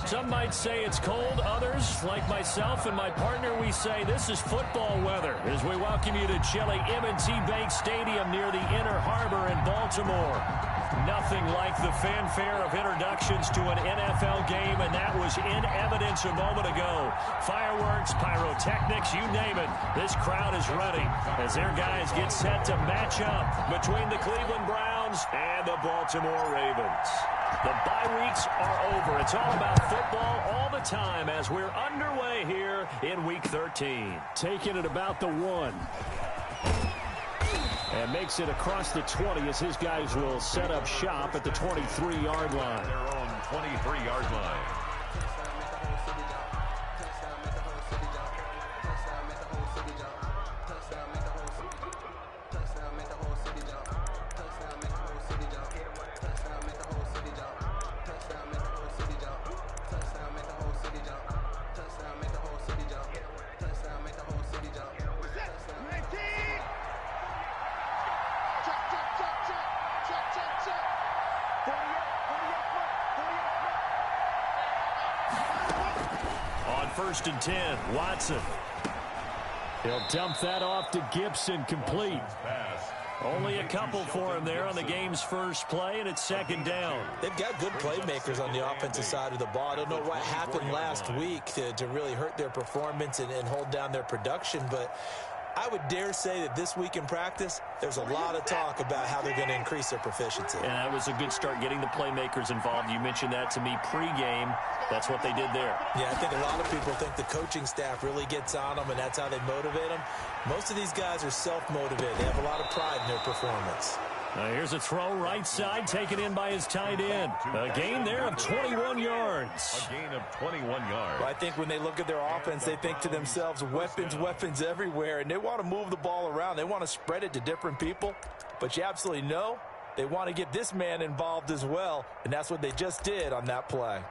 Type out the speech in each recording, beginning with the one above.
Some might say it's cold. Others, like myself and my partner, we say this is football weather as we welcome you to chilly M&T Bank Stadium near the Inner Harbor in Baltimore. Nothing like the fanfare of introductions to an NFL game, and that was in evidence a moment ago. Fireworks, pyrotechnics, you name it. This crowd is ready as their guys get set to match up between the Cleveland Browns and the Baltimore Ravens. The bye weeks are over. It's all about football all the time as we're underway here in Week 13. Taking it about the 1. And makes it across the 20 as his guys will set up shop at the 23-yard line. Their own 23-yard line. First and 10, Watson. He'll dump that off to Gibson, complete. Only a couple for him there on the game's first play, and it's second down. They've got good playmakers on the offensive side of the ball. I don't know what happened last week to really hurt their performance and hold down their production, but I would dare say that this week in practice, there's a lot of talk about how they're going to increase their proficiency. And that was a good start getting the playmakers involved. You mentioned that to me pregame. That's what they did there. Yeah, I think a lot of people think the coaching staff really gets on them, and that's how they motivate them. Most of these guys are self-motivated. They have a lot of pride in their performance. Here's a throw right side taken in by his tight end. A gain there of 21 yards. A gain of 21 yards. Well, I think when they look at their offense, they think to themselves, weapons everywhere, and they want to move the ball around. They want to spread it to different people, but you absolutely know they want to get this man involved as well, and that's what they just did on that play.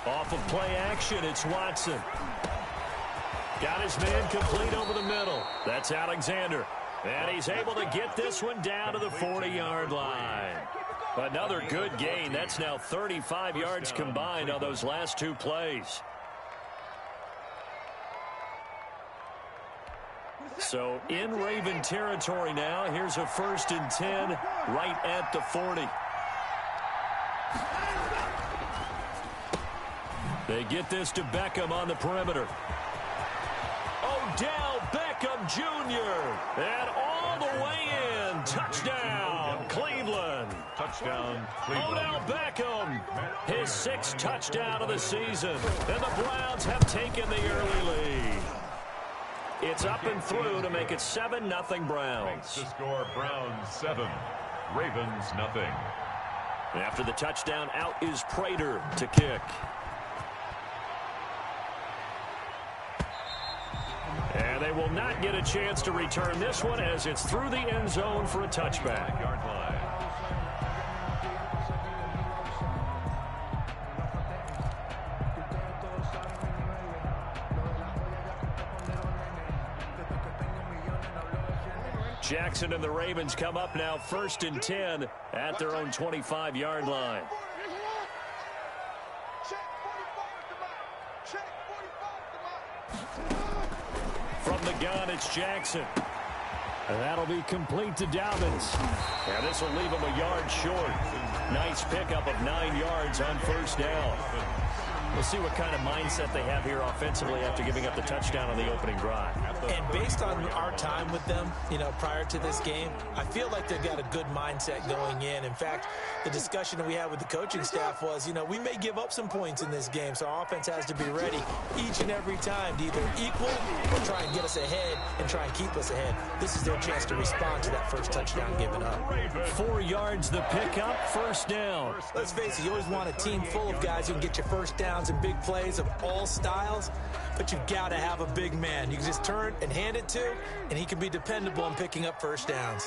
Off of play action, it's Watson. Got his man complete over the middle. That's Alexander. And he's able to get this one down to the 40-yard line. Another good gain. That's now 35 yards combined on those last two plays. So in Raven territory now. Here's a 1st and 10 right at the 40. They get this to Beckham on the perimeter. Odell Beckham Jr. And all the way in. Touchdown, Cleveland. Touchdown, Cleveland. Odell Beckham, his 6th touchdown of the season. And the Browns have taken the early lead. It's up and through to make it 7-0 Browns. The score, Browns 7, Ravens nothing. After the touchdown, out is Prater to kick. And they will not get a chance to return this one as it's through the end zone for a touchback. Yard line. Jackson and the Ravens come up now 1st and 10 at their own 25-yard line. From the gun, it's Jackson. And that'll be complete to Dobbins. And this will leave him a yard short. Nice pickup of 9 yards on 1st down. We'll see what kind of mindset they have here offensively after giving up the touchdown on the opening drive. And based on our time with them, prior to this game, I feel like they've got a good mindset going in. In fact, the discussion that we had with the coaching staff was, we may give up some points in this game, so our offense has to be ready each and every time to either equal or try and get us ahead and try and keep us ahead. This is their chance to respond to that first touchdown given up. 4 yards the pickup, 1st down. Let's face it, you always want a team full of guys who can get you first downs and big plays of all styles, but you've got to have a big man you can just turn and hand it to, and he can be dependable in picking up first downs.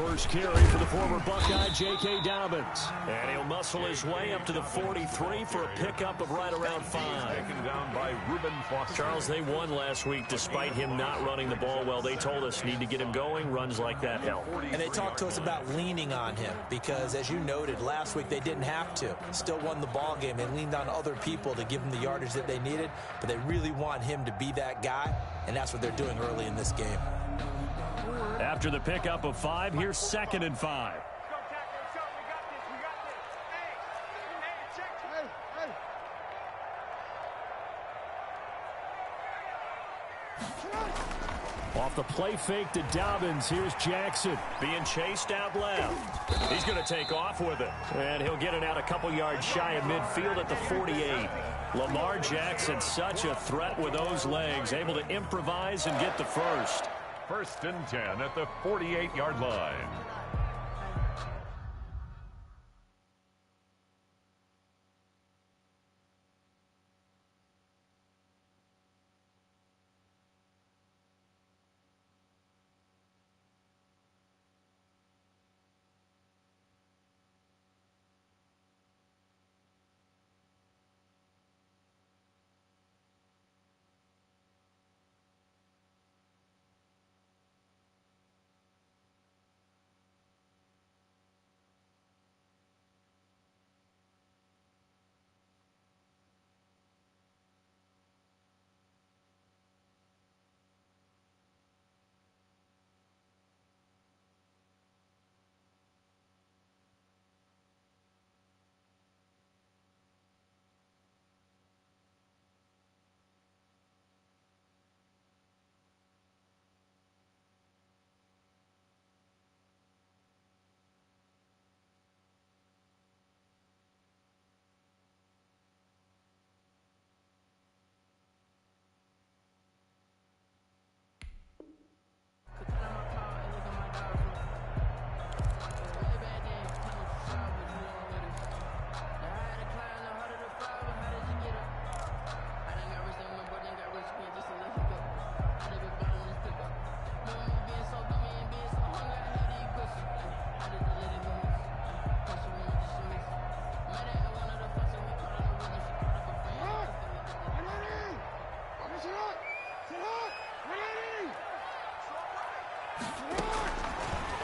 first carry for the former Buckeye, J.K. Dobbins. And he'll muscle his way up to the 43 for a pickup of right around 5. Taken down by Reuben Foster. Charles, they won last week despite him not running the ball well. They told us need to get him going. Runs like that help. And they talked to us about leaning on him because, as you noted, last week they didn't have to. Still won the ball game. They leaned on other people to give them the yardage that they needed, but they really want him to be that guy, and that's what they're doing early in this game. After the pickup of 5, here's 2nd and 5. Off the play fake to Dobbins. Here's Jackson being chased out left. He's going to take off with it. And he'll get it out a couple yards shy of midfield at the 48. Lamar Jackson, such a threat with those legs, able to improvise and get the first. 1st and 10 at the 48-yard line.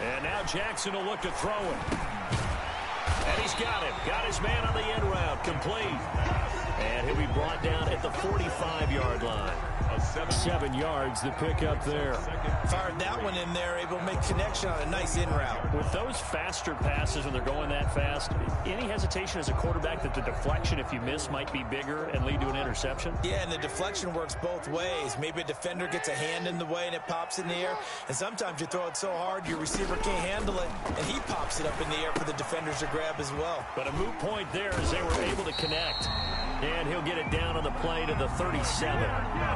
And now Jackson will look to throw it. And he's got him. Got his man on the end route. Complete. And he'll be brought down at the 45-yard line. 7 yards to pick up there. Fired that one in there, able to make connection on a nice in route. With those faster passes when they're going that fast, any hesitation as a quarterback that the deflection, if you miss, might be bigger and lead to an interception? Yeah, and the deflection works both ways. Maybe a defender gets a hand in the way and it pops in the air. And sometimes you throw it so hard your receiver can't handle it, and he pops it up in the air for the defenders to grab as well. But a moot point there as they were able to connect. And he'll get it down on the play to the 37.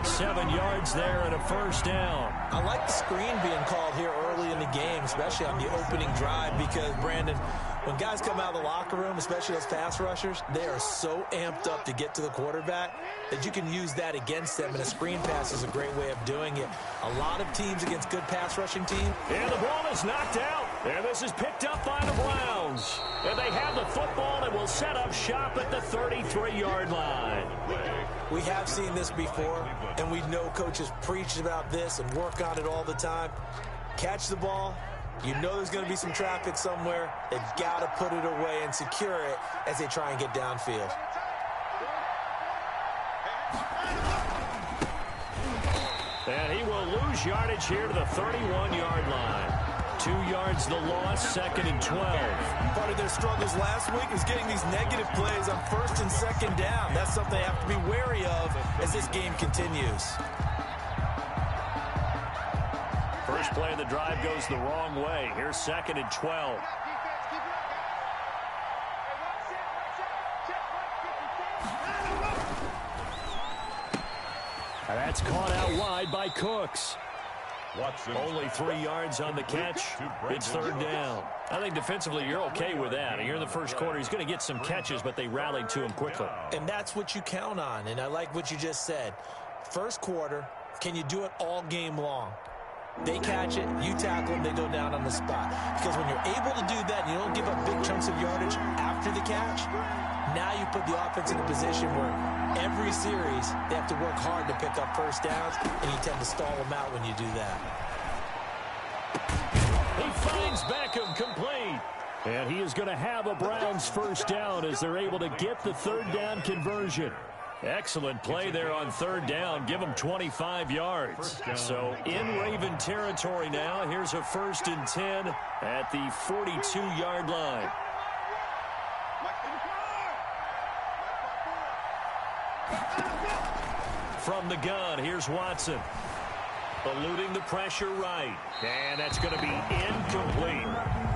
7 yards there and a first down. I like the screen being called here early in the game, especially on the opening drive, because, Brandon, when guys come out of the locker room, especially those pass rushers, they are so amped up to get to the quarterback that you can use that against them, and a screen pass is a great way of doing it. A lot of teams against good pass rushing teams. And the ball is knocked out. And this is picked up by the Browns. And they have the football and will set up shop at the 33-yard line. We have seen this before, and we know coaches preach about this and work on it all the time. Catch the ball. You know there's going to be some traffic somewhere. They've got to put it away and secure it as they try and get downfield. And he will lose yardage here to the 31-yard line. 2 yards the loss, 2nd and 12. Part of their struggles last week was getting these negative plays on 1st and 2nd down. That's something they have to be wary of as this game continues. First play of the drive goes the wrong way. Here's 2nd and 12. And that's caught out wide by Cooks. Watson. Only 3 yards on the catch. It's 3rd down. I think defensively you're okay with that. Here in the first quarter, he's going to get some catches, but they rallied to him quickly. And that's what you count on, and I like what you just said. First quarter, can you do it all game long? They catch it, you tackle them, they go down on the spot. Because when you're able to do that and you don't give up big chunks of yardage after the catch, now you put the offense in a position where every series they have to work hard to pick up first downs, and you tend to stall them out when you do that. He finds Beckham complete. And he is going to have a Browns first down as they're able to get the third down conversion. Excellent play there on third down. Give them 25 yards. So in Raven territory now. Here's a 1st and 10 at the 42-yard line. From the gun, here's Watson. Eluding the pressure right. And that's going to be incomplete.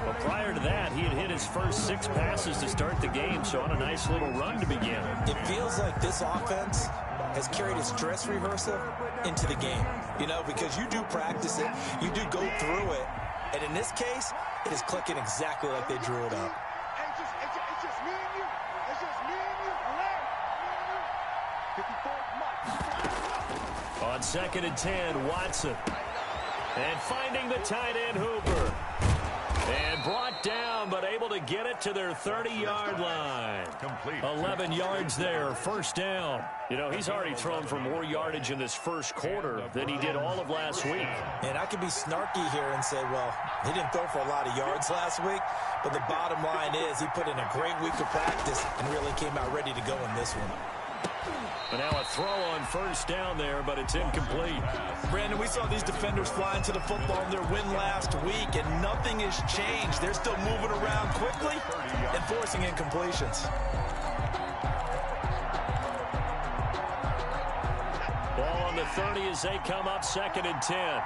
But prior to that, he had hit his first 6 passes to start the game, so on a nice little run to begin. It feels like this offense has carried its dress rehearsal into the game. You know, because you do practice it, you do go through it, and in this case, it is clicking exactly like they drew it up. It's just me and you. It's just me and you. On 2nd and 10, Watson. And finding the tight end, Hooper. And brought down, but able to get it to their 30-yard line. Complete. 11 yards there, first down. You know, he's already thrown for more yardage in this first quarter than he did all of last week. And I could be snarky here and say, well, he didn't throw for a lot of yards last week, but the bottom line is he put in a great week of practice and really came out ready to go in this one. And now a throw on first down there, but it's incomplete. Brandon, we saw these defenders fly into the football in their win last week, and nothing has changed. They're still moving around quickly and forcing incompletions. Ball on the 30 as they come up 2nd and 10.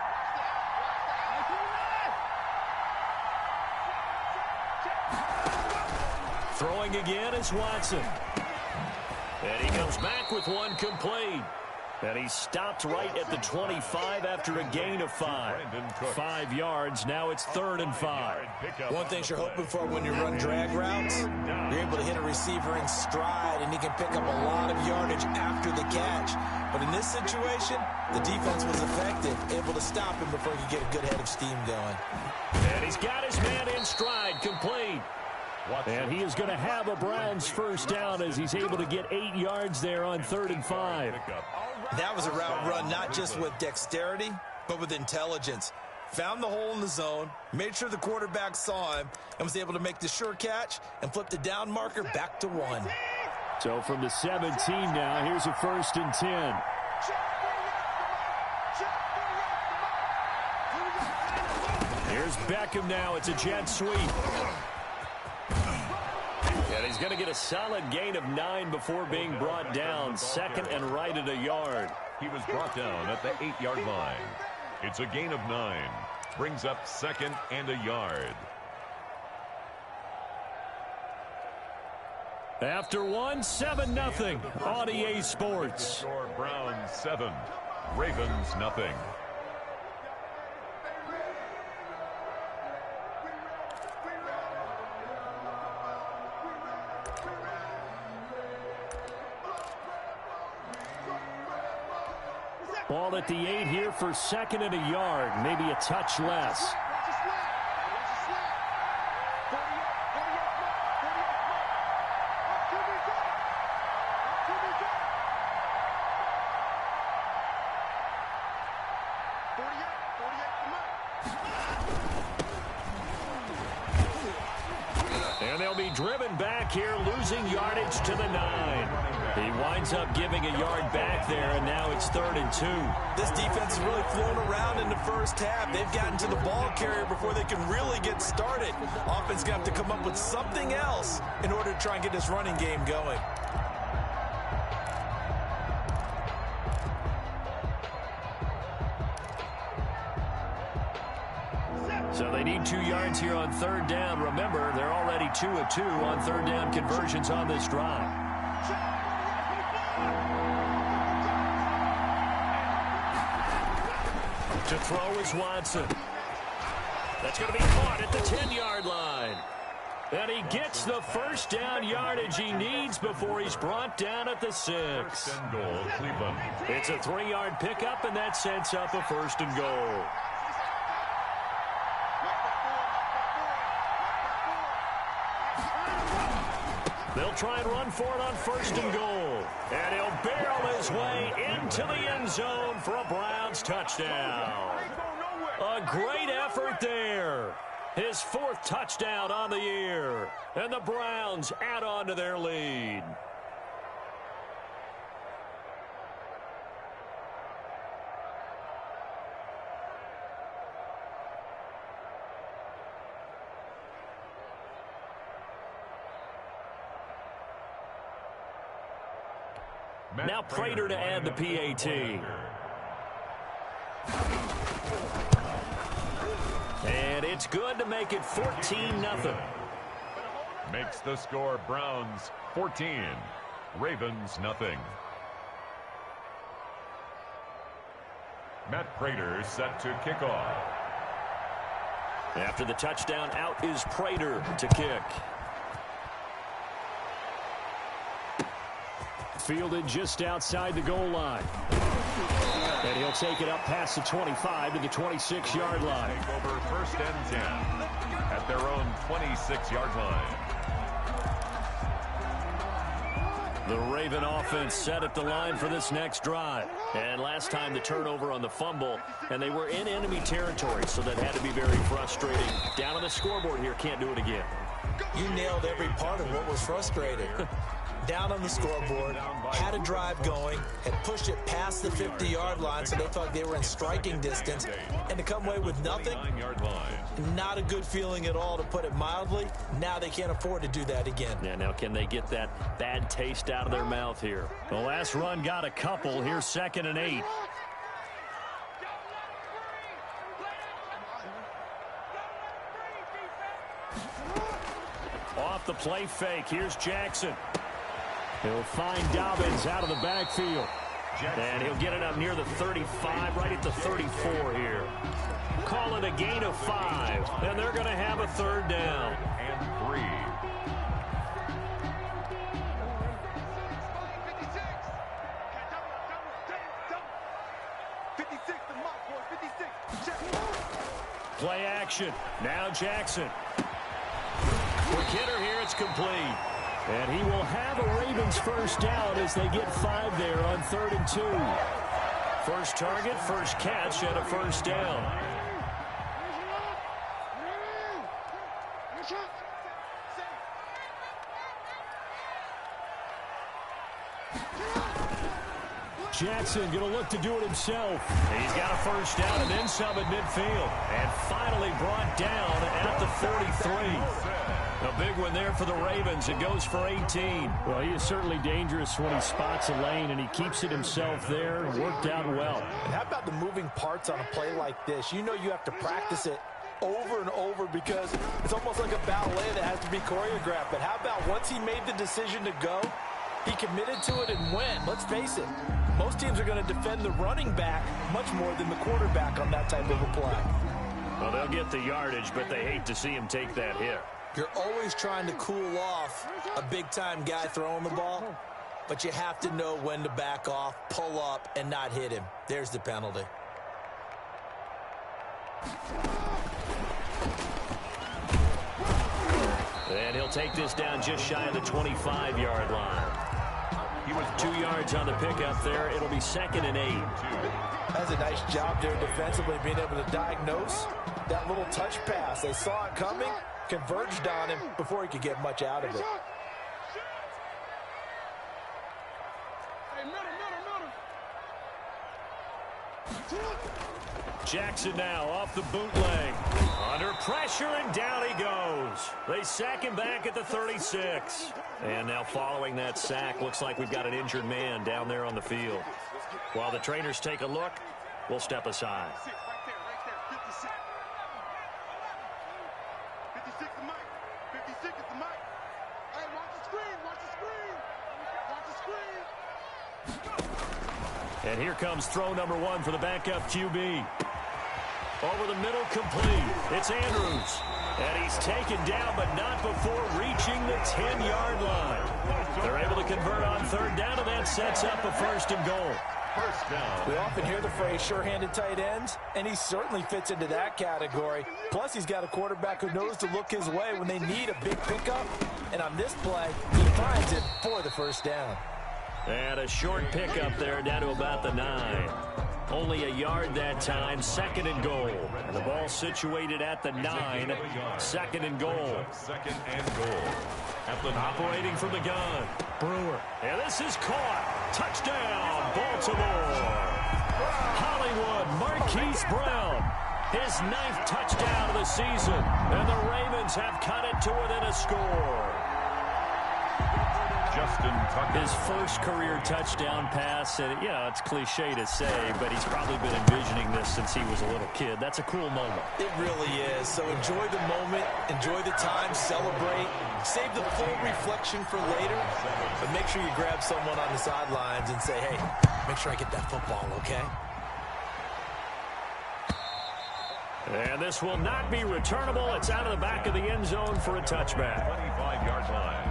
Throwing again is Watson. And he comes back with one complete. And he stopped right at the 25 after a gain of 5. 5 yards. Now it's 3rd and 5. One thing you're hoping for when you run drag routes, you're able to hit a receiver in stride, and he can pick up a lot of yardage after the catch. But in this situation, the defense was effective, able to stop him before he could get a good head of steam going. And he's got his man in stride, complete. And he is going to have a Browns first down as he's able to get 8 yards there on 3rd and 5. That was a route run not just with dexterity, but with intelligence. Found the hole in the zone, made sure the quarterback saw him, and was able to make the sure catch and flip the down marker back to 1. So from the 17 now, here's a 1st and 10. Here's Beckham now. It's a jet sweep. And he's going to get a solid gain of 9 before being brought down. 2nd and right at a yard. He was brought down at the 8-yard line. It's a gain of 9. Brings up 2nd and a yard. After 1, 7-0 on EA Sports. Score Browns 7, Ravens nothing. Ball at the 8 here for 2nd and a yard. Maybe a touch less. And they'll be driven back here, losing yardage to the 9. He winds up giving a yard back there, and now it's 3rd and 2. This defense has really flown around in the first half. They've gotten to the ball carrier before they can really get started. Offense got to come up with something else in order to try and get this running game going. So they need 2 yards here on 3rd down. Remember, they're already 2 of 2 on 3rd down conversions on this drive. To throw is Watson. That's going to be caught at the 10-yard line. And he gets the first down yardage he needs before he's brought down at the 6. 1st and goal, Cleveland. It's a 3-yard pickup, and that sets up a 1st and goal. They'll try and run for it on 1st and goal. And he'll barrel his way into the end zone for a Browns touchdown. A great effort there. His 4th touchdown on the year. And the Browns add on to their lead. Now Prater to add the PAT. And it's good to make it 14-0. Makes the score Browns 14, Ravens nothing. Matt Prater set to kick off. After the touchdown, out is Prater to kick. Fielded just outside the goal line. And he'll take it up past the 25 to the 26-yard line. Take over 1st and 10 at their own 26-yard line. The Raven offense set at the line for this next drive. And last time the turnover on the fumble, and they were in enemy territory, so that had to be very frustrating. Down on the scoreboard here, can't do it again. You nailed every part of what was frustrating. Down on the scoreboard, had a drive going, had pushed it past the 50-yard line, so they thought they were in striking distance, and to come away with nothing, not a good feeling at all, to put it mildly. Now they can't afford to do that again. Yeah, now can they get that bad taste out of their mouth here? The last run got a couple. Here's 2nd and 8. Off the play fake, here's Jackson. He'll find Dobbins out of the backfield. And he'll get it up near the 35, right at the 34 here. Call it a gain of 5, and they're going to have a 3rd down. And 3. Play action. Now Jackson. Quick hitter here, it's complete. And he will have a Ravens 1st down as they get 5 there on 3rd and 2. First target, first catch, and a 1st down. Jackson going to look to do it himself. He's got a 1st down and then some at midfield. And finally brought down at the 43. A big one there for the Ravens. It goes for 18. Well, he is certainly dangerous when he spots a lane, and he keeps it himself there. Worked out well. And how about the moving parts on a play like this? You know you have to practice it over and over because it's almost like a ballet that has to be choreographed. But how about once he made the decision to go, he committed to it and went. Let's face it, most teams are going to defend the running back much more than the quarterback on that type of a play. Well, they'll get the yardage, but they hate to see him take that hit. You're always trying to cool off a big-time guy throwing the ball, but you have to know when to back off, pull up, and not hit him. There's the penalty. And he'll take this down just shy of the 25-yard line. He was 2 yards on the pickup there. It'll be 2nd and 8. That's a nice job there defensively, being able to diagnose that little touch pass. They saw it coming, converged on him before he could get much out of it. Jackson now off the bootleg. Under pressure, and down he goes. They sack him back at the 36. And now following that sack, looks like we've got an injured man down there on the field. While the trainers take a look, we'll step aside. And here comes throw number 1 for the backup QB. Over the middle, complete. It's Andrews. And he's taken down, but not before reaching the 10-yard line. They're able to convert on 3rd down, and that sets up a 1st and goal. First down. We often hear the phrase sure-handed tight ends, and he certainly fits into that category. Plus, he's got a quarterback who knows to look his way when they need a big pickup. And on this play, he finds it for the first down. And a short pickup there down to about the 9. Only a yard that time, second and goal. And the ball situated at the 9, second and goal. Second and goal. Operating from the gun, Brewer. And this is caught. Touchdown, Baltimore. Hollywood, Marquise Brown. His 9th touchdown of the season. And the Ravens have cut it to within a score. Justin Tucker. His first career touchdown pass, and it's cliche to say, but he's probably been envisioning this since he was a little kid. That's a cool moment. It really is. So enjoy the moment, enjoy the time, celebrate, save the full reflection for later, but make sure you grab someone on the sidelines and say, hey, make sure I get that football, okay? And this will not be returnable. It's out of the back of the end zone for a touchback. 25-yard line.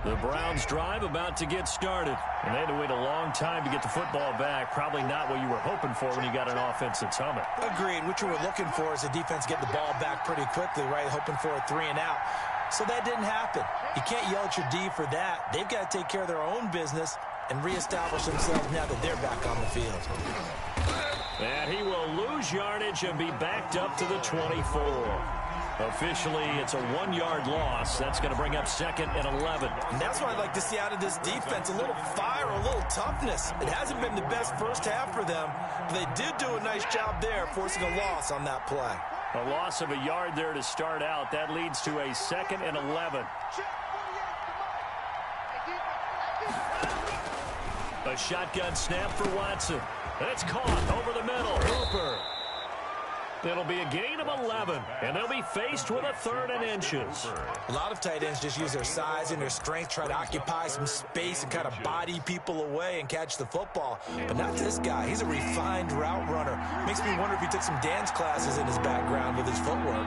The Browns drive about to get started. And they had to wait a long time to get the football back. Probably not what you were hoping for when you got an offense that's humming. Agreed. What you were looking for is the defense get the ball back pretty quickly, right? Hoping for a 3 and out. So that didn't happen. You can't yell at your D for that. They've got to take care of their own business and reestablish themselves now that they're back on the field. And he will lose yardage and be backed up to the 24. Officially, it's a 1-yard loss. That's going to bring up second and 11. And that's what I'd like to see out of this defense. A little fire, a little toughness. It hasn't been the best first half for them, but they did do a nice job there, forcing a loss on that play. A loss of a yard there to start out. That leads to a second and 11. A shotgun snap for Watson. It's caught over the middle. Hooper. It'll be a gain of 11, and they'll be faced with a 3rd and inches. A lot of tight ends just use their size and their strength, try to occupy some space and kind of body people away and catch the football. But not this guy. He's a refined route runner. Makes me wonder if he took some dance classes in his background with his footwork.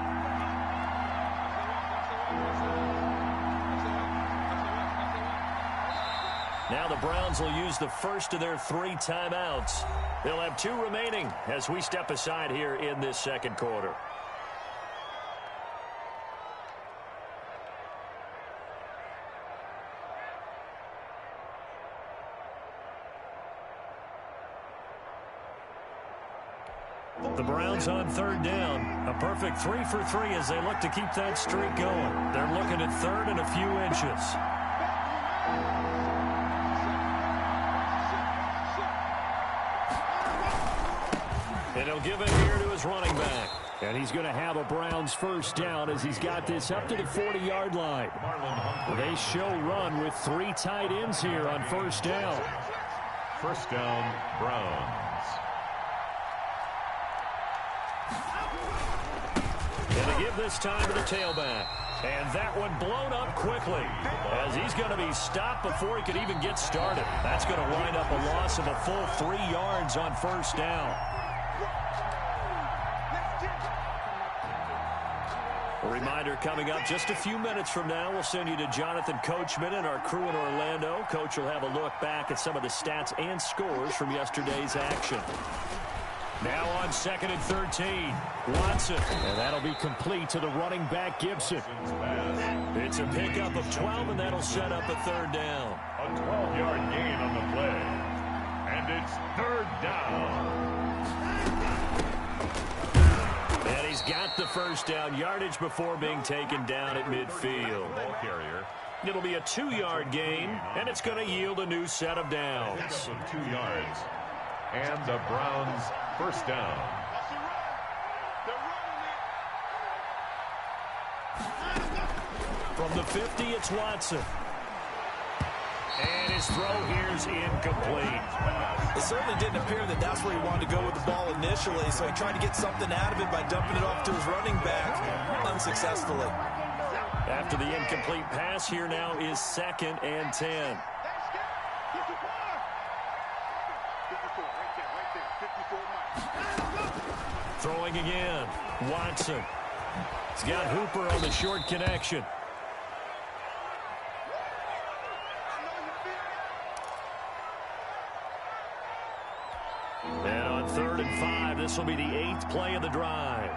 Now the Browns will use the first of their 3 timeouts. They'll have 2 remaining as we step aside here in this second quarter. The Browns on 3rd down. A perfect 3 for 3 as they look to keep that streak going. They're looking at 3rd and a few inches. And he'll give it here to his running back. And he's going to have a Browns first down as he's got this up to the 40-yard line. They show run with 3 tight ends here on first down. First down, Browns. And they give this time to the tailback. And that one blown up quickly as he's going to be stopped before he could even get started. That's going to wind up a loss of a full 3 yards on first down. A reminder coming up just a few minutes from now, we'll send you to Jonathan Coachman and our crew in Orlando. Coach will have a look back at some of the stats and scores from yesterday's action. Now on 2nd and 13, Watson. And that'll be complete to the running back, Gibson. It's a pickup of 12, and that'll set up a 3rd down. A 12-yard gain on the play. And it's 3rd down. And he's got the first down, yardage before being taken down at midfield. Ball carrier. It'll be a 2-yard gain, and it's going to yield a new set of downs. Of 2 yards. And the Browns first down. From the 50, it's Watson. And his throw here's incomplete. It certainly didn't appear that that's where he wanted to go with the ball initially, so he tried to get something out of it by dumping it off to his running back unsuccessfully. After the incomplete pass, here now is 2nd and 10. Throwing again, Watson. He's got Hooper on the short connection. And on 3rd and 5, this will be the 8th play of the drive.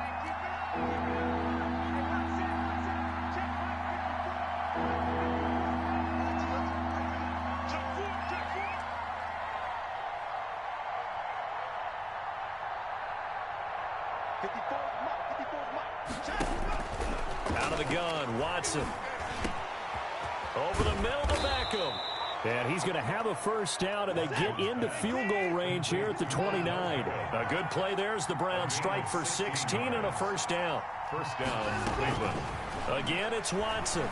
Out of the gun, Watson. Over the middle to Beckham. And he's going to have a first down, and they get into field goal range here at the 29. A good play there as the Browns strike for 16 and a first down. First down, Cleveland. Again, it's Watson.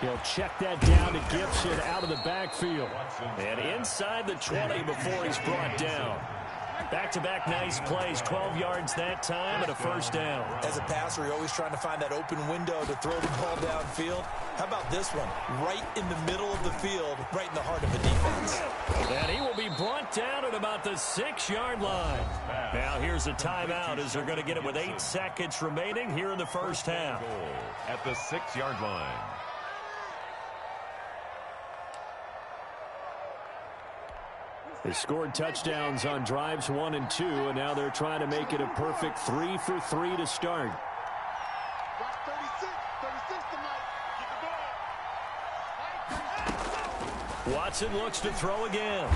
He'll check that down to Gibson out of the backfield. And inside the 20 before he's brought down. Back-to-back nice plays, 12 yards that time and a first down. As a passer, you're always trying to find that open window to throw the ball downfield. How about this one? Right in the middle of the field, right in the heart of the defense. And he will be brought down at about the 6-yard line. Now here's a timeout as they're going to get it with 8 seconds remaining here in the first half. At the 6-yard line. They scored touchdowns on drives 1 and 2, and now they're trying to make it a perfect 3 for 3 to start. 36 tonight. Watson looks to throw again.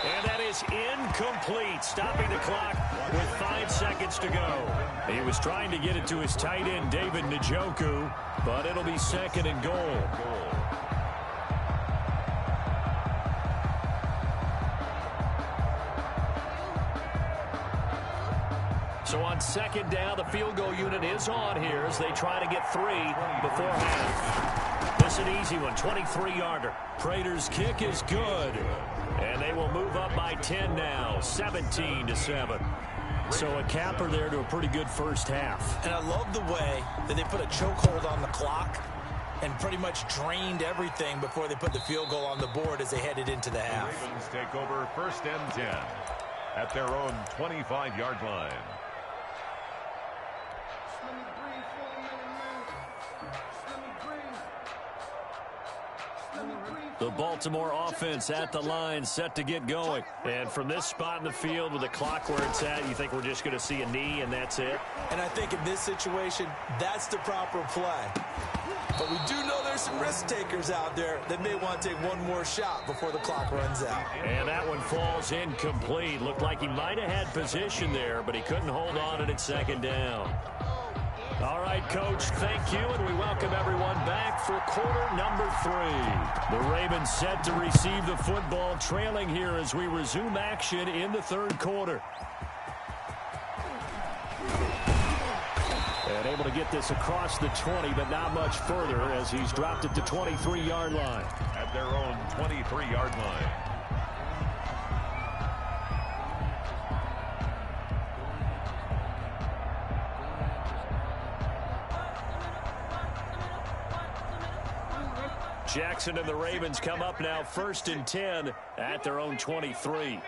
And that is incomplete, stopping the clock with 5 seconds to go. He was trying to get it to his tight end, David Njoku, but it'll be 2nd and goal. So on 2nd down, the field goal unit is on here as they try to get 3 before half. This is an easy one, 23-yarder. Prater's kick is good. And they will move up by 10 now, 17-7. So a capper there to a pretty good first half. And I love the way that they put a chokehold on the clock and pretty much drained everything before they put the field goal on the board as they headed into the half. The Ravens take over 1st and 10 at their own 25-yard line. The Baltimore offense at the line, set to get going. And from this spot in the field with the clock where it's at, you think we're just going to see a knee and that's it? And I think in this situation, that's the proper play. But we do know there's some risk takers out there that may want to take one more shot before the clock runs out. And that one falls incomplete. Looked like he might have had position there, but he couldn't hold on at 2nd down. All right, Coach, thank you, and we welcome everyone back for quarter number 3. The Ravens set to receive the football, trailing here as we resume action in the 3rd quarter. And able to get this across the 20, but not much further as he's dropped at the 23-yard line. At their own 23-yard line. Jackson and the Ravens come up now 1st and 10 at their own 23.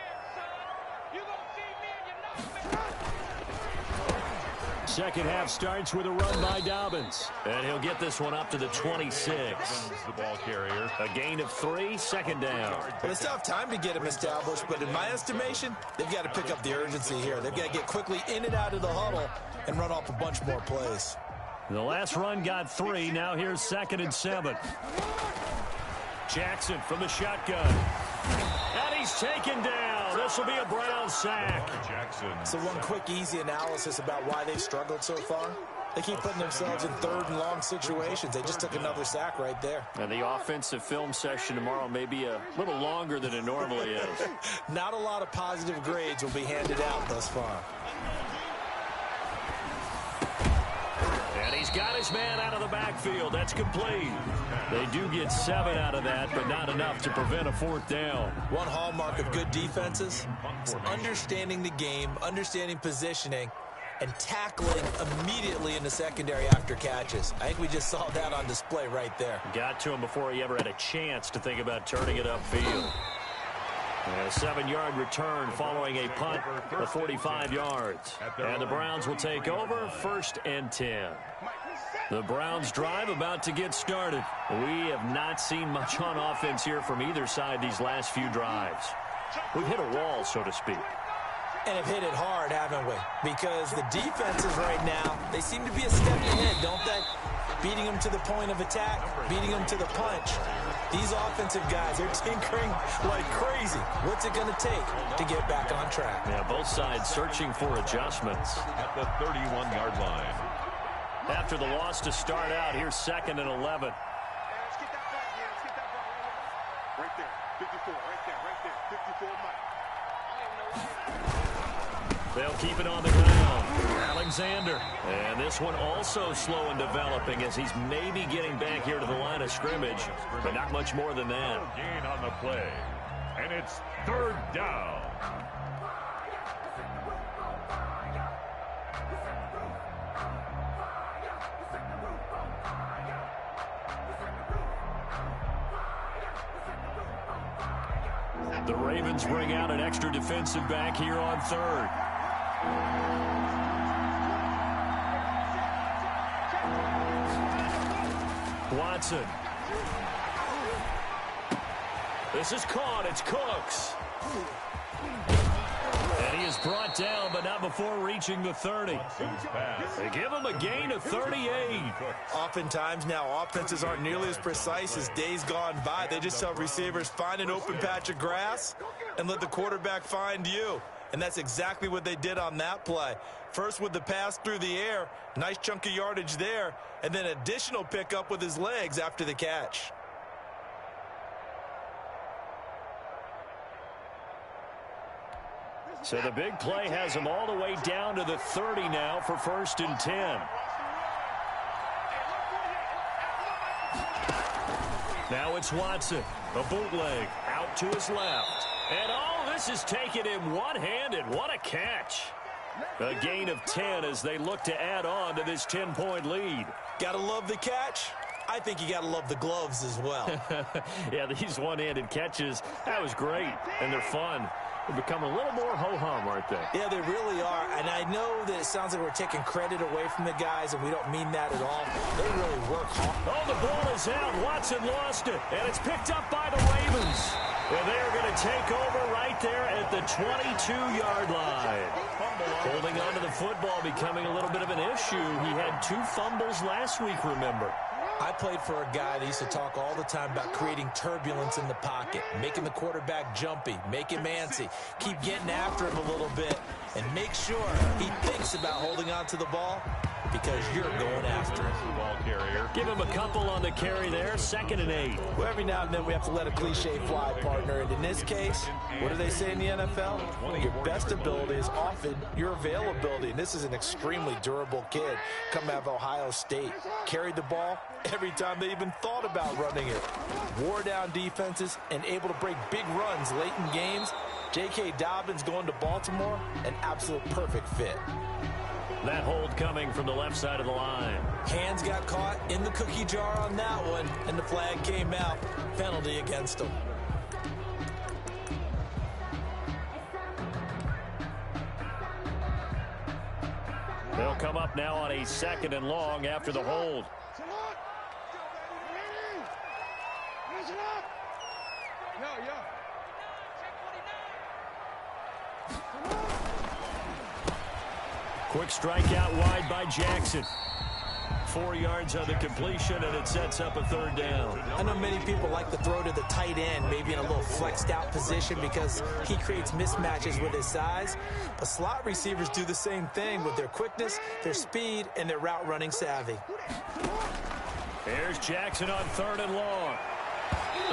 Second half starts with a run by Dobbins. And he'll get this one up to the 26. The ball carrier. A gain of 3, 2nd down. Well, it's tough time to get him established, but in my estimation, they've got to pick up the urgency here. They've got to get quickly in and out of the huddle and run off a bunch more plays. The last run got 3. Now here's 2nd and 7. Jackson from the shotgun. And he's taken down. This will be a Brown sack. Jackson. So one quick, easy analysis about why they've struggled so far. They keep putting themselves in 3rd and long situations. They just took another sack right there. And the offensive film session tomorrow may be a little longer than it normally is. Not a lot of positive grades will be handed out thus far. And he's got his man out of the backfield. That's complete. They do get 7 out of that, but not enough to prevent a 4th down. One hallmark of good defenses is understanding the game, understanding positioning, and tackling immediately in the secondary after catches. I think we just saw that on display right there. Got to him before he ever had a chance to think about turning it upfield. A 7-yard return following a punt of 45 yards. And the Browns will take over, 1st and 10. The Browns drive about to get started. We have not seen much on offense here from either side these last few drives. We've hit a wall, so to speak. And have hit it hard, haven't we? Because the defenses right now, they seem to be a step ahead, don't they? Beating them to the point of attack, beating them to the punch. These offensive guys, they're tinkering like crazy. What's it going to take to get back on track? Yeah, both sides searching for adjustments. At the 31-yard line. After the loss to start out, here's 2nd and 11. Let's get that back here. Let's get that ball right there. 54, right there. 54, Mike. They'll keep it on the ground. Alexander. And this one also slow in developing as he's maybe getting back here to the line of scrimmage, but not much more than that. Gain on the play. And it's 3rd down. The Ravens bring out an extra defensive back here on 3rd. Watson. This is caught. It's Cooks. And he is brought down, but not before reaching the 30. They give him a gain of 38. Oftentimes now, offenses aren't nearly as precise as days gone by. They just tell receivers, find an open patch of grass and let the quarterback find you. And that's exactly what they did on that play. First with the pass through the air, nice chunk of yardage there, and then additional pickup with his legs after the catch. So the big play has him all the way down to the 30 now for 1st and 10. Now it's Watson. A bootleg out to his left. And oh, this is taking him one-handed. What a catch. A gain of 10 as they look to add on to this 10-point lead. Gotta love the catch. I think you gotta love the gloves as well. Yeah, these one-handed catches, that was great. And they're fun. They've become a little more ho-hum, aren't they? Yeah, they really are. And I know that it sounds like we're taking credit away from the guys, and we don't mean that at all. They really work hard. Oh, the ball is out. Watson lost it. And it's picked up by the Ravens. And they're going to take over right there at the 22-yard line. Holding on to the football becoming a little bit of an issue. He had 2 fumbles last week, remember. I played for a guy that used to talk all the time about creating turbulence in the pocket, making the quarterback jumpy, make him antsy, keep getting after him a little bit, and make sure he thinks about holding on to the ball because you're going after him. Ball carrier. Give him a couple on the carry there, 2nd and 8. Well, every now and then we have to let a cliche fly, partner. And in this case, what do they say in the NFL? Your best ability is often your availability. And this is an extremely durable kid coming out of Ohio State. Carried the ball every time they even thought about running it. Wore down defenses and able to break big runs late in games. J.K. Dobbins going to Baltimore, an absolute perfect fit. That hold coming from the left side of the line. Hands got caught in the cookie jar on that one, and the flag came out. Penalty against him. They'll come up now on a 2nd and long after the hold. Quick strike out wide by Jackson. 4 yards on the completion, and it sets up a 3rd down. I know many people like to throw to the tight end, maybe in a little flexed out position because he creates mismatches with his size. But slot receivers do the same thing with their quickness, their speed, and their route running savvy. Here's Jackson on 3rd and long.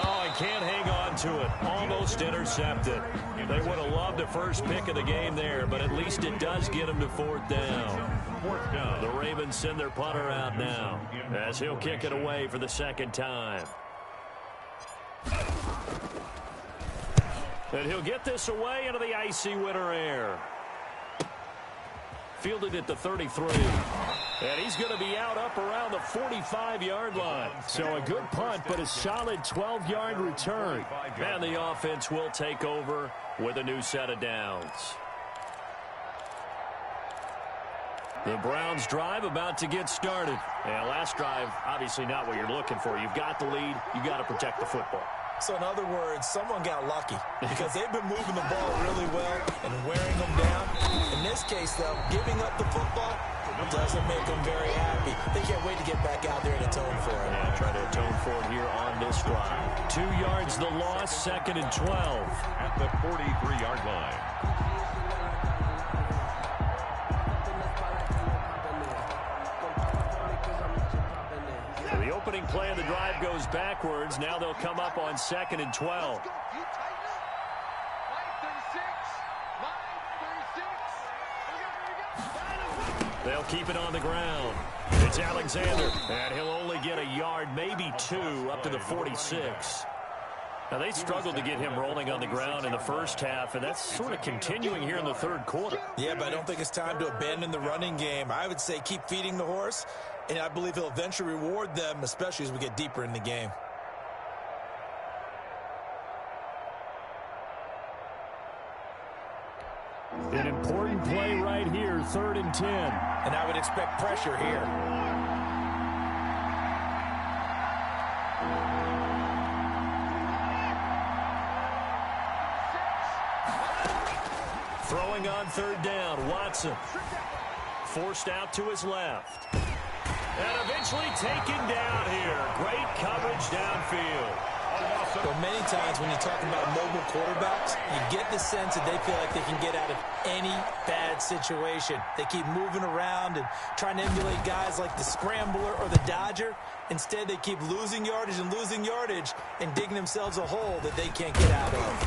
Oh, he can't hang on to it. Almost intercepted. They would have loved a first pick of the game there, but at least it does get him to 4th down. The Ravens send their punter out now as he'll kick it away for the 2nd time. And he'll get this away into the icy winter air. Fielded at the 33. And he's going to be out up around the 45-yard line. So a good punt, but a solid 12-yard return. And the offense will take over with a new set of downs. The Browns drive about to get started. And last drive, obviously not what you're looking for. You've got the lead. You've got to protect the football. So in other words, someone got lucky because they've been moving the ball really well and wearing them down. In this case, though, giving up the football doesn't make them very happy. They can't wait to get back out there and atone for it. Yeah, try to atone for it here on this drive. 2 yards the loss, 2nd and 12. At the 43-yard line. The opening play of the drive goes backwards. Now they'll come up on 2nd and 12. They'll keep it on the ground. It's Alexander, and he'll only get a yard, maybe 2, up to the 46. Now, they struggled to get him rolling on the ground in the first half, and that's sort of continuing here in the third quarter. Yeah, but I don't think it's time to abandon the running game. I would say keep feeding the horse, and I believe he'll eventually reward them, especially as we get deeper in the game. An important play right here, 3rd and 10. And I would expect pressure here. Throwing on 3rd down, Watson. Forced out to his left. And eventually taken down here. Great coverage downfield. But many times when you're talking about mobile quarterbacks, you get the sense that they feel like they can get out of any bad situation. They keep moving around and trying to emulate guys like the Scrambler or the Dodger. Instead, they keep losing yardage and digging themselves a hole that they can't get out of.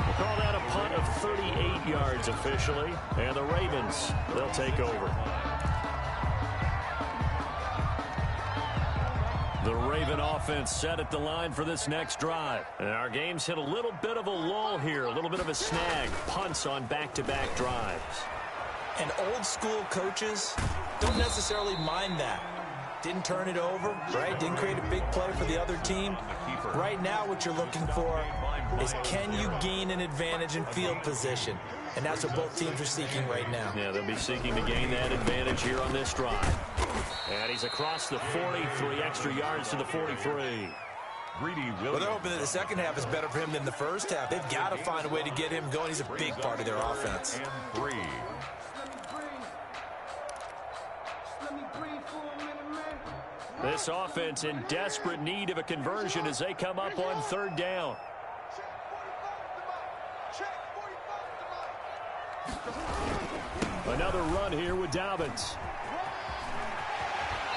We'll call that a punt of 38 yards officially. And the Ravens, they'll take over. The Raven offense set at the line for this next drive. And our game's hit a little bit of a lull here, a little bit of a snag. Punts on back-to-back drives. And old-school coaches don't necessarily mind that. Didn't turn it over, right? Didn't create a big play for the other team. Right now what you're looking for is can you gain an advantage in field position? And that's what both teams are seeking right now. Yeah, they'll be seeking to gain that advantage here on this drive. And he's across the 40, 3 extra yards to the 43. Well, they're hoping that the second half is better for him than the first half. They've got to find a way to get him going. He's a big part of their offense. And 3. This offense in desperate need of a conversion as they come up on 3rd down. Another run here with Dobbins.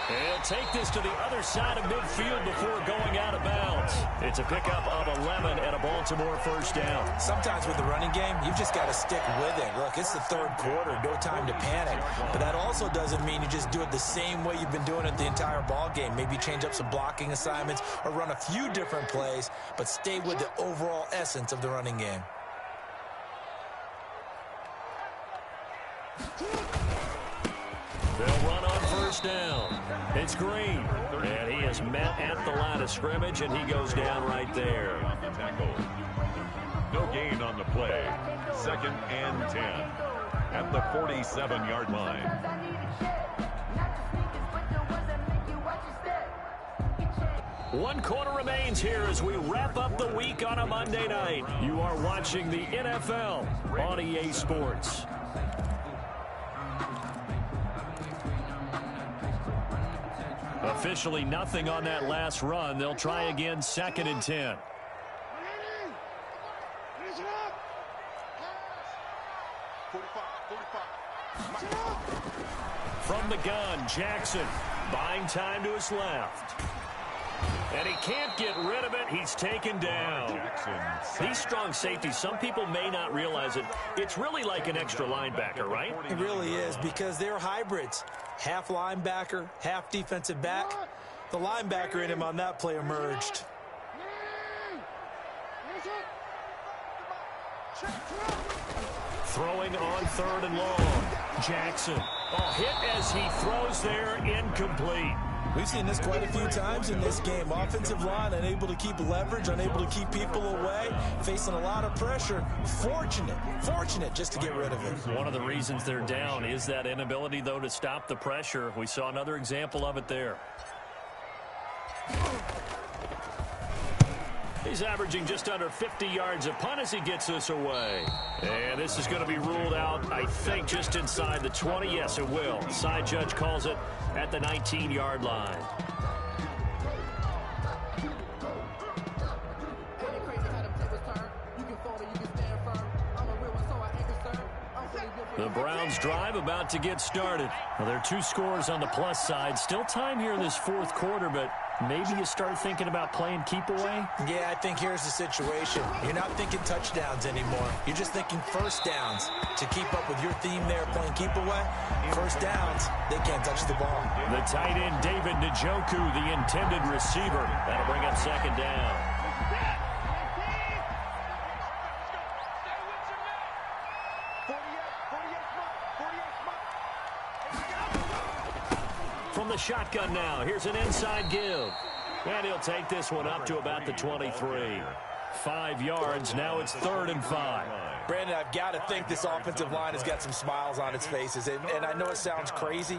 And he'll take this to the other side of midfield before going out of bounds. It's a pickup of 11 and a Baltimore first down. Sometimes with the running game, you've just got to stick with it. Look, it's the third quarter, no time to panic. But that also doesn't mean you just do it the same way you've been doing it the entire ball game. Maybe change up some blocking assignments or run a few different plays, but stay with the overall essence of the running game. They'll run on first down. It's Green. And he is met at the line of scrimmage, and he goes down right there. No gain on the play. 2nd and 10 at the 47-yard line. One quarter remains here as we wrap up the week on a Monday night. You are watching the NFL on EA Sports. Officially nothing on that last run. They'll try again, 2nd and 10. From the gun, Jackson buying time to his left. And he can't get rid of it. He's taken down. These strong safeties, some people may not realize it. It's really like an extra linebacker, right? It really is because they're hybrids. Half linebacker, half defensive back. The linebacker in him on that play emerged. Throwing on 3rd and long. Jackson Oh, hit as he throws there, incomplete. We've seen this quite a few times in this game. Offensive line unable to keep leverage, unable to keep people away, facing a lot of pressure. Fortunate just to get rid of it. One of the reasons they're down is that inability, though, to stop the pressure. We saw another example of it there. He's averaging just under 50 yards a punt as he gets this away. And this is going to be ruled out, I think, just inside the 20. Yes, it will. Side judge calls it at the 19-yard line. The Browns drive about to get started. Well, there are 2 scores on the plus side. Still time here in this fourth quarter, but maybe you start thinking about playing keep away? Yeah, I think here's the situation. You're not thinking touchdowns anymore. You're just thinking first downs. To keep up with your theme there, playing keep away, first downs, they can't touch the ball. The tight end, David Njoku, the intended receiver. That'll bring up second down. From the shotgun now, here's an inside give. And he'll take this one up to about the 23. 5 yards, now it's 3rd and 5. Brandon, I've got to think this offensive line has got some smiles on its faces. And I know it sounds crazy,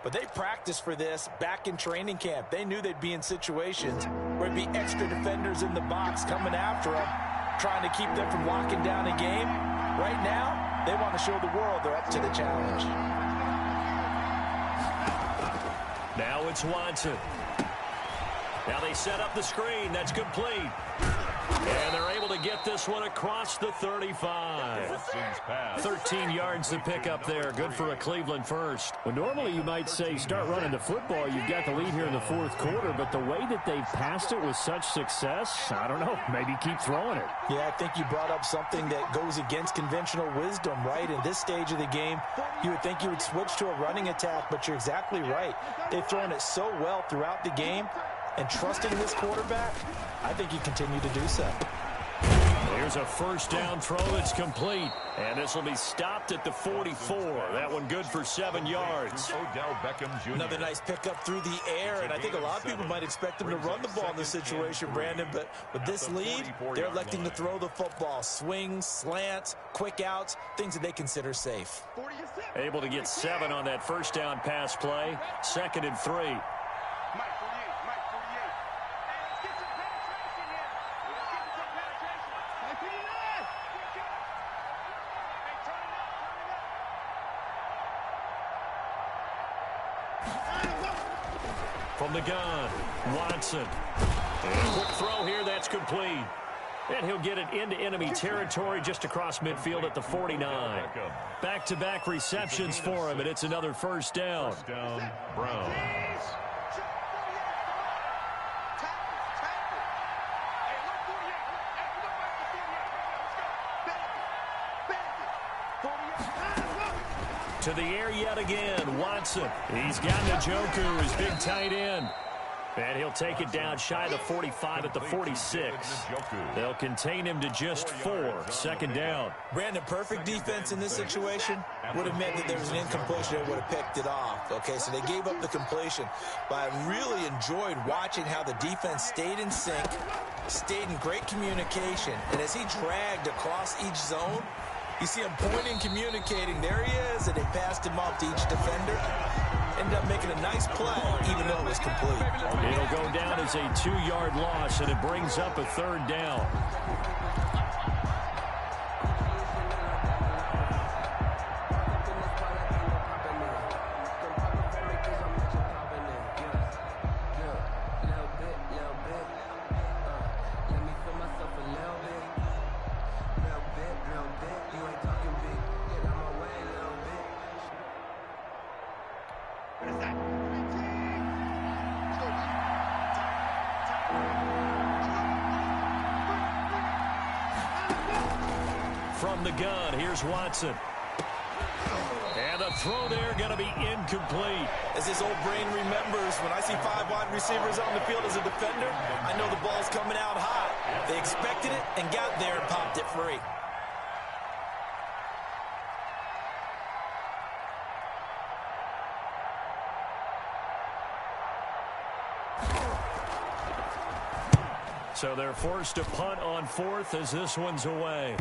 but they practiced for this back in training camp. They knew they'd be in situations where it'd be extra defenders in the box coming after them, trying to keep them from locking down a game. Right now, they want to show the world they're up to the challenge. Now it's Watson. Now they set up the screen. That's complete. And they're able to get this one across the 35. 13 yards to pick up there. Good for a Cleveland first. Well, normally you might say start running the football. You've got the lead here in the fourth quarter, but the way that they've passed it with such success, I don't know, maybe keep throwing it. Yeah, I think you brought up something that goes against conventional wisdom, right? In this stage of the game, you would think you would switch to a running attack, but you're exactly right. They've thrown it so well throughout the game, and trusting this quarterback, I think you continue to do so. Here's a first down throw that's complete. And this will be stopped at the 44. That one good for 7 yards. Odell Beckham Jr. Another nice pickup through the air, and I think a lot of people might expect them to run the ball in this situation, Brandon, but with this lead, they're electing to throw the football. Swings, slants, quick outs, things that they consider safe. Able to get 7 on that first down pass play. 2nd and 3. From the gun, Watson. And a quick throw here, that's complete. And he'll get it into enemy territory just across midfield at the 49. Back-to-back receptions for him, and it's another first down. First down, Browns. To the air yet again, Watson. He's got Njoku, his big tight end. And he'll take it down shy of the 45 at the 46. They'll contain him to just 4. Second down. Brandon, perfect defense in this situation would have meant that there was an incompletion. They would have picked it off. Okay, so they gave up the completion. But I really enjoyed watching how the defense stayed in sync, stayed in great communication. And as he dragged across each zone, you see him pointing, communicating. There he is, and they passed him off to each defender. Ended up making a nice play, even though it was complete. It'll go down as a 2-yard loss, and it brings up a 3rd down. From the gun, here's Watson. And the throw there going to be incomplete. As his old brain remembers, when I see 5 wide receivers on the field as a defender, I know the ball's coming out hot. They expected it and got there and popped it free. So they're forced to punt on fourth as this one's away.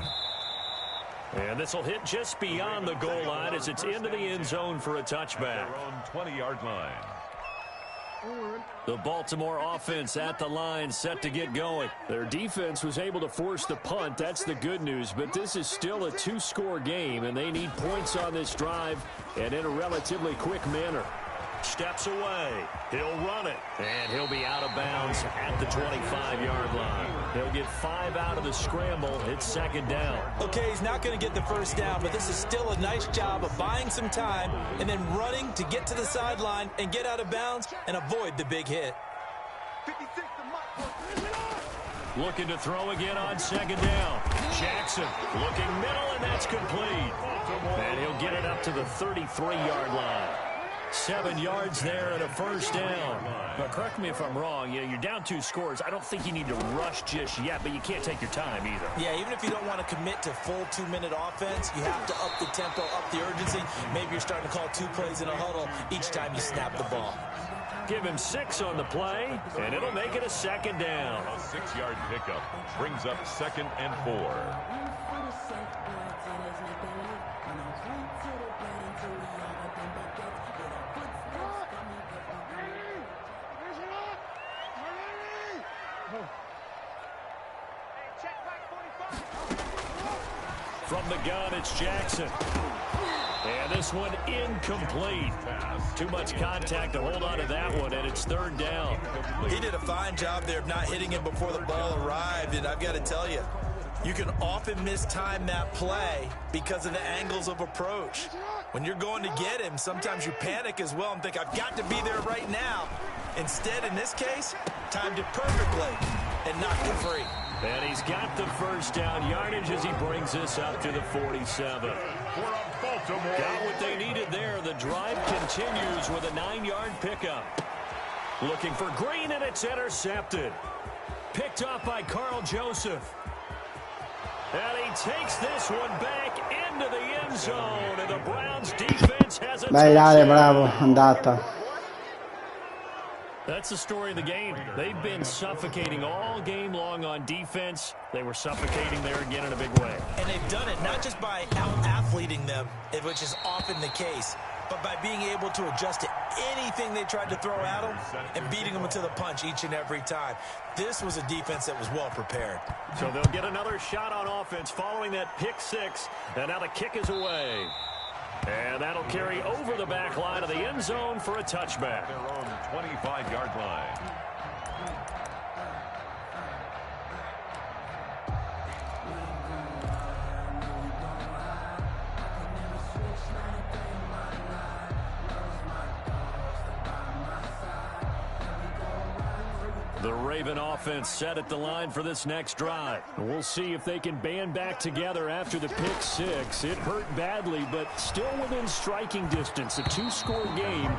And this will hit just beyond the goal line as it's into the end zone for a touchback. Their own 20-yard line. The Baltimore offense at the line, set to get going. Their defense was able to force the punt. That's the good news. But this is still a two-score game, and they need points on this drive and in a relatively quick manner. Steps away. He'll run it. And he'll be out of bounds at the 25-yard line. He'll get 5 out of the scramble. It's second down. Okay, he's not going to get the first down, but this is still a nice job of buying some time and then running to get to the sideline and get out of bounds and avoid the big hit. 56 to Mike. Looking to throw again on second down. Jackson looking middle, and that's complete. And he'll get it up to the 33-yard line. 7 yards there and a first down. But correct me if I'm wrong. You know, you're down 2 scores. I don't think you need to rush just yet, but you can't take your time either. Yeah, even if you don't want to commit to full 2-minute offense, you have to up the tempo, up the urgency. Maybe you're starting to call 2 plays in a huddle each time you snap the ball. Give him 6 on the play, and it'll make it a second down. A 6-yard pickup brings up 2nd and 4. From the gun, it's Jackson. And this one incomplete. Too much contact to hold on to that one, and it's third down. He did a fine job there of not hitting him before the ball arrived, and I've got to tell you, you can often mistime that play because of the angles of approach. When you're going to get him, sometimes you panic as well and think, I've got to be there right now. Instead, in this case, timed it perfectly and knocked it free. And he's got the first down yardage as he brings this up to the 47. Got what they needed there. The drive continues with a 9-yard pickup. Looking for Green, and it's intercepted. Picked up by Carl Joseph. And he takes this one back into the end zone. And the Browns defense has a Bella, bravo, andata. That's the story of the game. They've been suffocating all game long on defense. They were suffocating there again in a big way. And they've done it not just by out-athleting them, which is often the case, but by being able to adjust to anything they tried to throw at them and beating them to the punch each and every time. This was a defense that was well prepared. So they'll get another shot on offense following that pick 6. And now the kick is away. And that'll carry over the back line of the end zone for a touchback. Their own 25-yard line. The Raven offense set at the line for this next drive. We'll see if they can band back together after the pick 6. It hurt badly, but still within striking distance. A 2-score game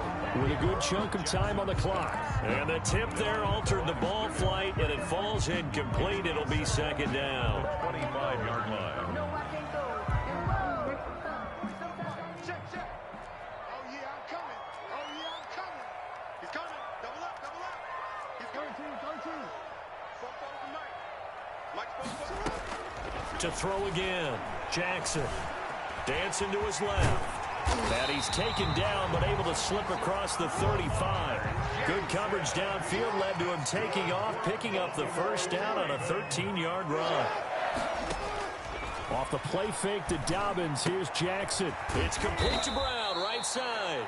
with a good chunk of time on the clock. And the tip there altered the ball flight, and it falls incomplete. It'll be second down. 25-yard line. To throw again. Jackson dancing to his left. And he's taken down but able to slip across the 35. Good coverage downfield led to him taking off, picking up the first down on a 13-yard run. Off the play fake to Dobbins. Here's Jackson. It's complete to Brown, right side.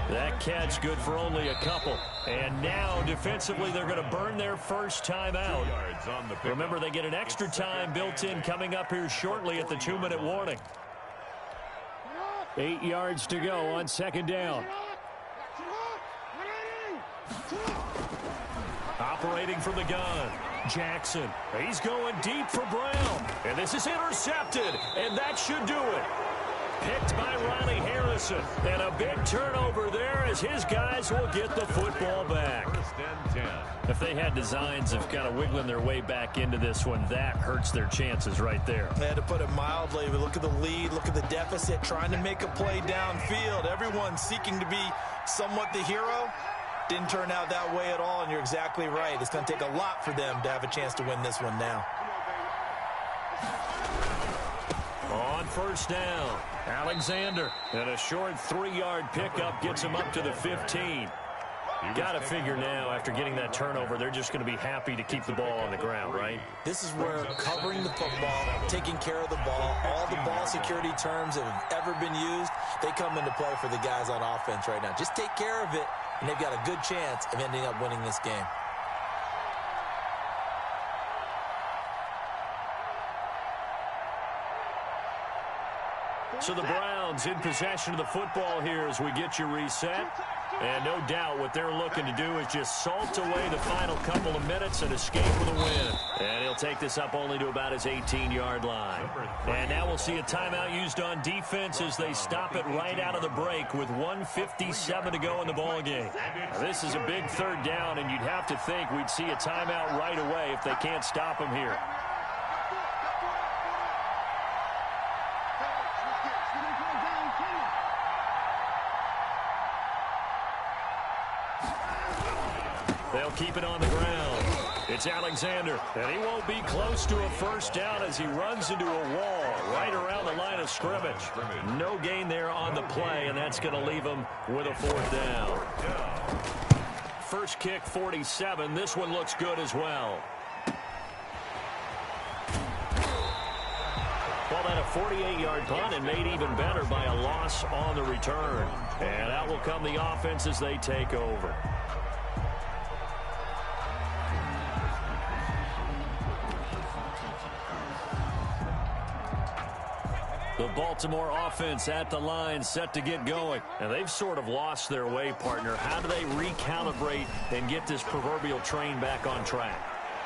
That catch good for only a couple. And now, defensively, they're going to burn their first time out. Remember, they get an extra time built in coming up here shortly at the 2-minute warning. 8 yards to go on second down. Operating from the gun. Jackson. He's going deep for Brown. And this is intercepted. And that should do it. Picked by Riley Harrison. And a big turnover there as his guys will get the football back. If they had designs of kind of wiggling their way back into this one, that hurts their chances right there. They had to put it mildly. But look at the lead, look at the deficit, trying to make a play downfield. Everyone seeking to be somewhat the hero. Didn't turn out that way at all, and you're exactly right. It's going to take a lot for them to have a chance to win this one now. On first down, Alexander. And a short 3-yard pickup gets him up to the 15. You got to figure now, after getting that turnover, they're just going to be happy to keep the ball on the ground, right? This is where covering the football, taking care of the ball, all the ball security terms that have ever been used, they come into play for the guys on offense right now. Just take care of it, and they've got a good chance of ending up winning this game. So the Browns in possession of the football here as we get you reset. And no doubt what they're looking to do is just salt away the final couple of minutes and escape with a win. And he'll take this up only to about his 18-yard line. And now we'll see a timeout used on defense as they stop it right out of the break with 1:57 to go in the ball game. Now, this is a big third down, and you'd have to think we'd see a timeout right away if they can't stop him here. They'll keep it on the ground. It's Alexander, and he won't be close to a first down as he runs into a wall right around the line of scrimmage. No gain there on the play, and that's going to leave him with a 4th down. First kick, 47. This one looks good as well. Well, then a 48-yard punt and made even better by a loss on the return. And out will come the offense as they take over. The Baltimore offense at the line set to get going. And they've sort of lost their way, partner. How do they recalibrate and get this proverbial train back on track?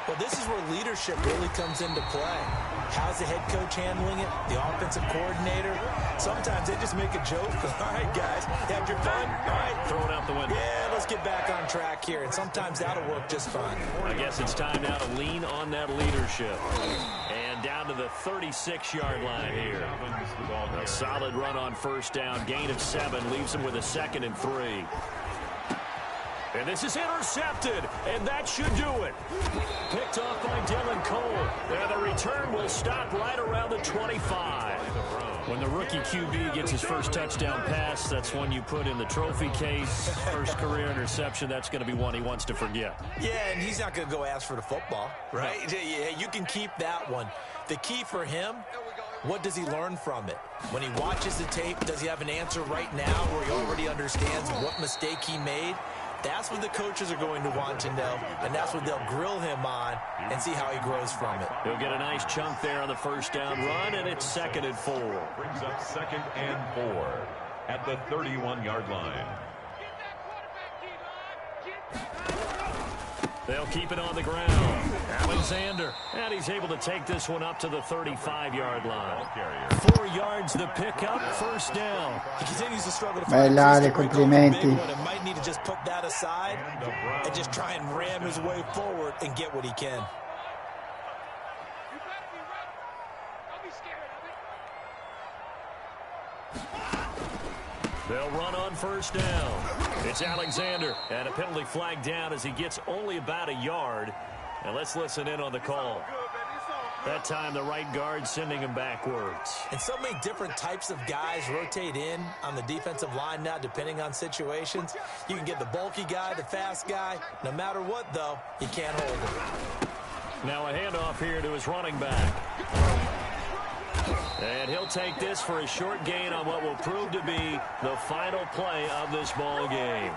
Well, this is where leadership really comes into play. How's the head coach handling it? The offensive coordinator? Sometimes they just make a joke. All right, guys, had your fun? All right. Throw it out the window. Yeah, let's get back on track here. And sometimes that'll work just fine. I guess it's time now to lean on that leadership. And down to the 36-yard line here. A solid run on first down. Gain of 7 leaves him with a 2nd and 3. And this is intercepted, and that should do it. Picked off by Dylan Cole. And the return will stop right around the 25. When the rookie QB gets his first touchdown pass, that's one you put in the trophy case. First career interception, that's going to be one he wants to forget. Yeah, and he's not going to go ask for the football, right? Yeah, you can keep that one. The key for him, what does he learn from it? When he watches the tape, does he have an answer right now where he already understands what mistake he made? That's what the coaches are going to want to know, and that's what they'll grill him on and see how he grows from it. He'll get a nice chunk there on the first down run, and it's 2nd and 4. Brings up 2nd and 4 at the 31-yard line. They'll keep it on the ground. Alexander, and he's able to take this one up to the 35-yard line. 4 yards the pickup, first down. He continues to struggle to find Ale, complimenti. and might need to just put that aside and just try and ram his way forward and get what he can. They'll run on first down. It's Alexander, and a penalty flag down as he gets only about a yard. And let's listen in on the call. That time, the right guard sending him backwards. And so many different types of guys rotate in on the defensive line now, depending on situations. You can get the bulky guy, the fast guy. No matter what, though, you can't hold him. Now a handoff here to his running back. And he'll take this for a short gain on what will prove to be the final play of this ball game.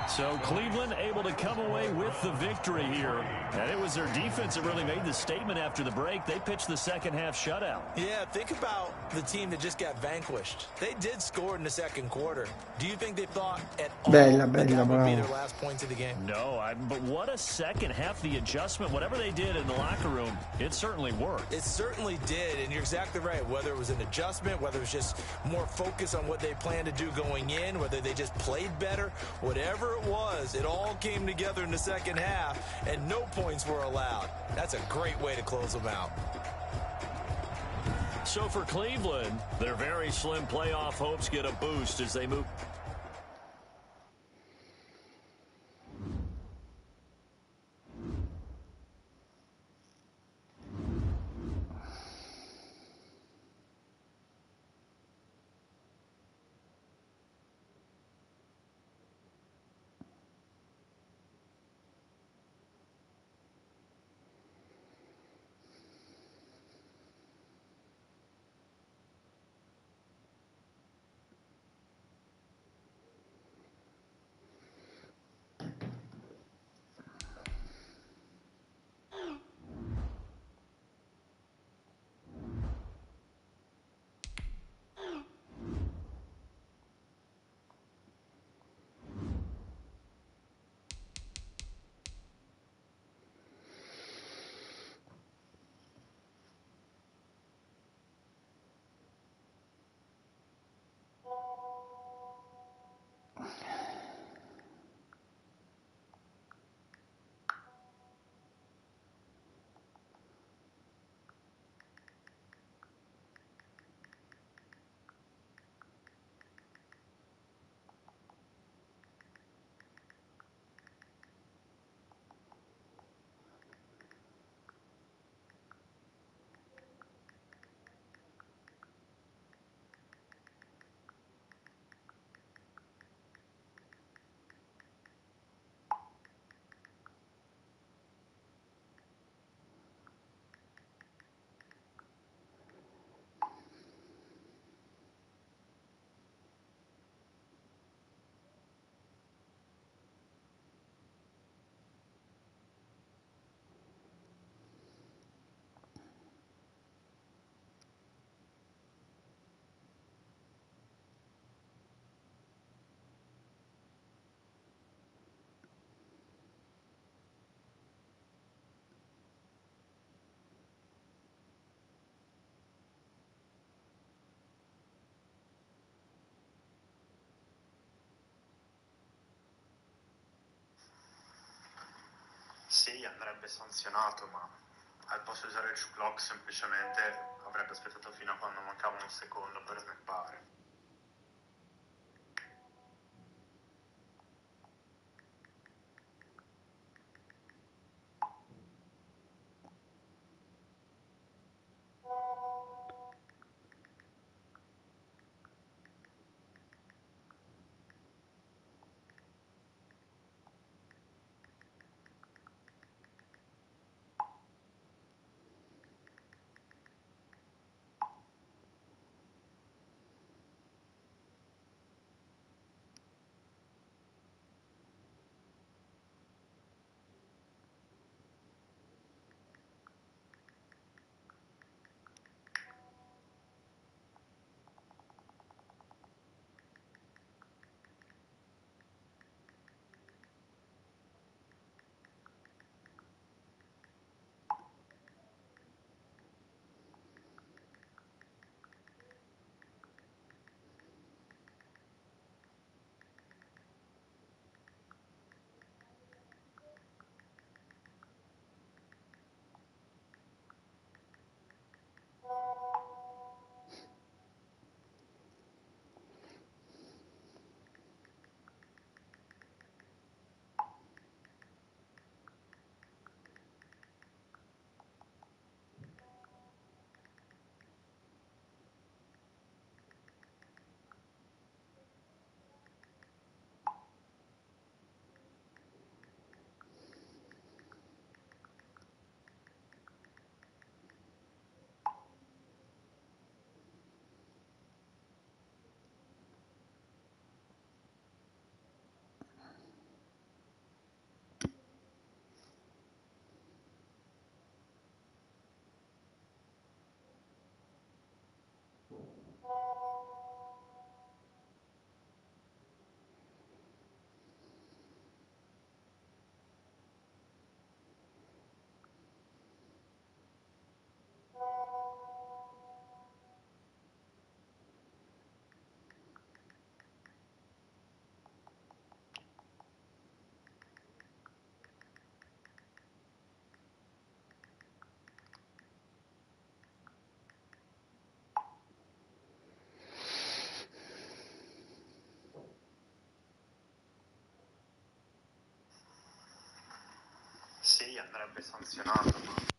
So Cleveland able to come away with the victory here. And it was their defense that really made the statement after the break. They pitched the second half shutout. Yeah, think about the team that just got vanquished. They did score in the second quarter. Do you think they thought at all that would be their last points of the game? No, but what a second half. The adjustment, whatever they did in the locker room, it certainly worked. It certainly did, and you're exactly right. Whether it was an adjustment, whether it was just more focus on what they planned to do going in, whether they just played better, whatever it was, it all came together in the second half, and no points were allowed. That's a great way to close them out. So for Cleveland, their very slim playoff hopes get a boost as they move. Sì, andrebbe sanzionato, ma al posto di usare il clock semplicemente avrebbe aspettato fino a quando mancava un secondo per snappare. Sì, andrebbe sanzionato, ma